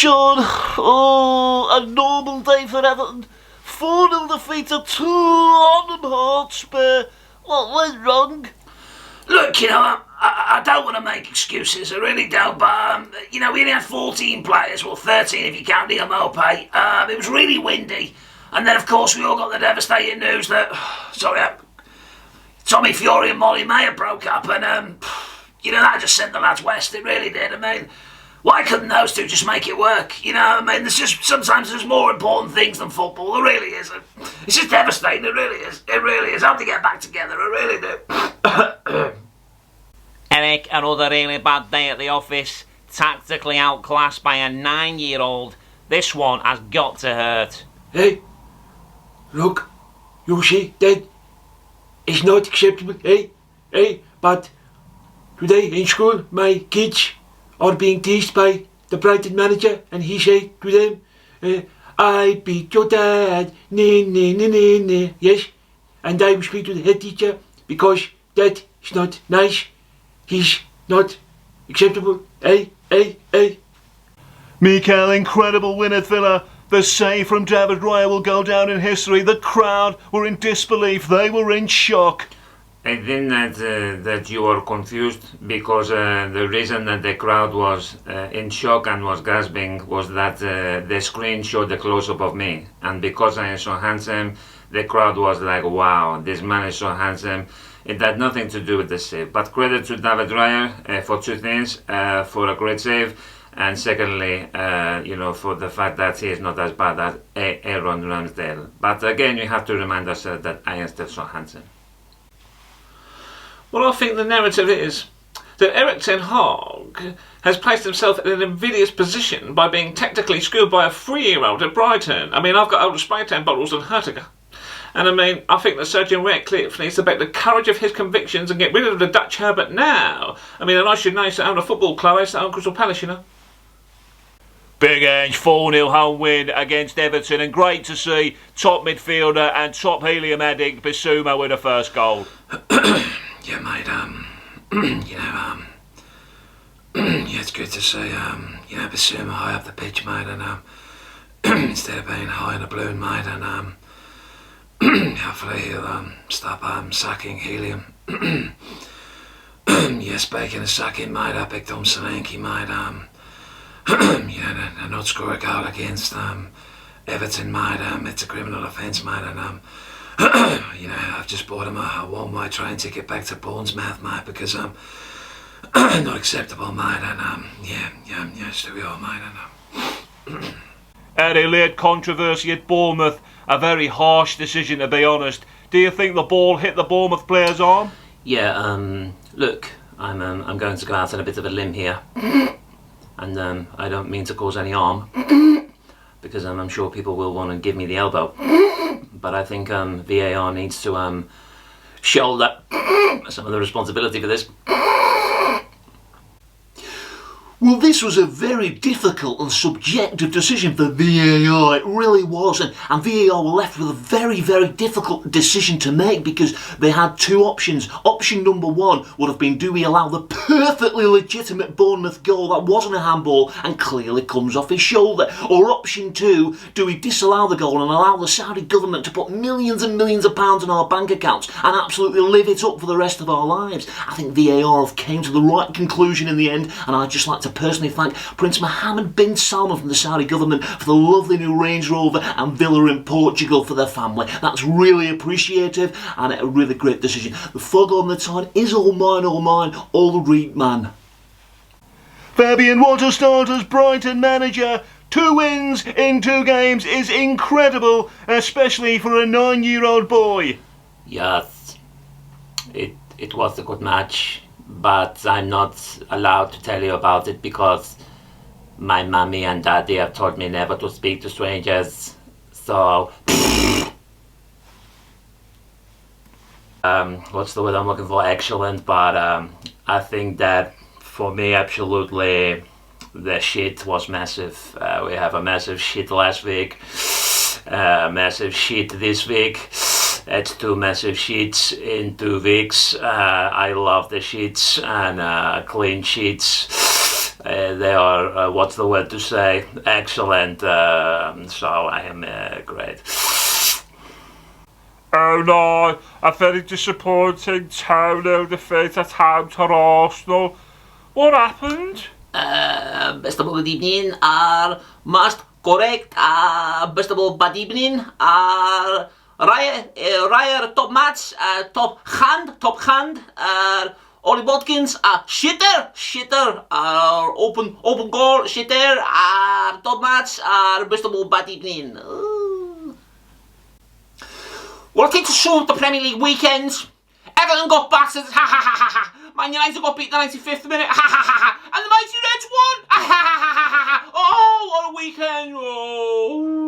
Sean, a normal day for Everton. 4-0 defeat to Tottenham Hotspur. What went wrong? Look, I don't want to make excuses, I really don't, but, we only had 14 players, well 13 if you count Neil Mopay. It was really windy, and then of course we all got the devastating news that, Tommy Fury and Molly Mayer broke up, and, that just sent the lads west, it really did. Why couldn't those two just make it work? Sometimes there's more important things than football. There really is. It's just devastating. It really is. It really is. I have to get back together. I really do. Eric, another really bad day at the office. Tactically outclassed by a 9-year-old. This one has got to hurt. Hey, look, you see that is not acceptable. Hey, but today in school, my kids are being teased by the Brighton manager, and he said to them, I beat your dad, yes, and I will speak to the head teacher because that is not nice. He's not acceptable. Mikel, incredible win at Villa. The save from David Raya will go down in history. The crowd were in disbelief. They were in shock. I think that you are confused because the reason that the crowd was in shock and was gasping was that the screen showed the close-up of me, and because I am so handsome, the crowd was like, wow, this man is so handsome. It had nothing to do with the save, but credit to David Raya for two things, for a great save, and secondly, for the fact that he is not as bad as Aaron Ramsdale. But again, you have to remind ourselves that I am still so handsome. Well, I think the narrative is that Erik ten Hag has placed himself in an invidious position by being tactically schooled by a 3-year-old at Brighton. I've got older spray tan bottles than Hertiger. And I think that Sergeant Ratcliffe needs to back the courage of his convictions and get rid of the Dutch Herbert now. And I should know, to own a football club, I used to own Crystal Palace, Big Edge 4-0 home win against Everton, and great to see top midfielder and top helium addict Bissouma with the first goal. Yeah, mate, it's good to see, Bissouma high up the pitch, mate, and, instead of being high in a balloon, mate, and, hopefully he'll, stop, sucking helium. Speaking of sucking, mate, I picked on Solanke, mate, to not score a goal against, Everton, mate, it's a criminal offence, mate, and, I've just bought him a one-way train ticket back to Bournemouth, mate, because not acceptable, mate, and so we are, mate, and Eddie late controversy at Bournemouth, a very harsh decision to be honest. Do you think the ball hit the Bournemouth player's arm? Yeah, look, I'm going to go out on a bit of a limb here, and I don't mean to cause any harm, because I'm sure people will want to give me the elbow. But I think VAR needs to shoulder some of the responsibility for this. Well, this was a very difficult and subjective decision for VAR, it really was, and VAR were left with a very, very difficult decision to make because they had two options. Option number one would have been, do we allow the perfectly legitimate Bournemouth goal that wasn't a handball and clearly comes off his shoulder? Or option two, do we disallow the goal and allow the Saudi government to put millions and millions of pounds in our bank accounts and absolutely live it up for the rest of our lives? I think VAR have came to the right conclusion in the end, and I'd just like to personally thank Prince Mohammed bin Salman from the Saudi government for the lovely new Range Rover and villa in Portugal for their family. That's really appreciative and a really great decision. The fog on the time is all mine, all the read man. Fabian, what a start as Brighton manager. 2 wins in 2 games is incredible, especially for a 9-year-old boy. Yes, it was a good match, but I'm not allowed to tell you about it because my mommy and daddy have told me never to speak to strangers. So, what's the word I'm looking for? Excellent, but I think that for me, absolutely, the shit was massive. We have a massive shit last week, massive shit this week. It's 2 massive sheets in 2 weeks. I love the sheets and clean sheets. They are, what's the word to say, excellent. So I am great. Oh no, a very disappointing 2-0 defeat at home to Arsenal. What happened? Best of all, good evening. Most correct. Best of all, bad evening. Raya top match. Top hand. Ollie Watkins. Shitter. Open goal. Shitter. Top match. Best of all, bad evening. Well, I think to sum up the Premier League weekends, Everton got battered, ha ha ha ha ha. Man United got beat in the 95th minute, ha ha ha ha. And the Mighty Reds won, ha ha ha ha ha ha. Oh, what a weekend, oh.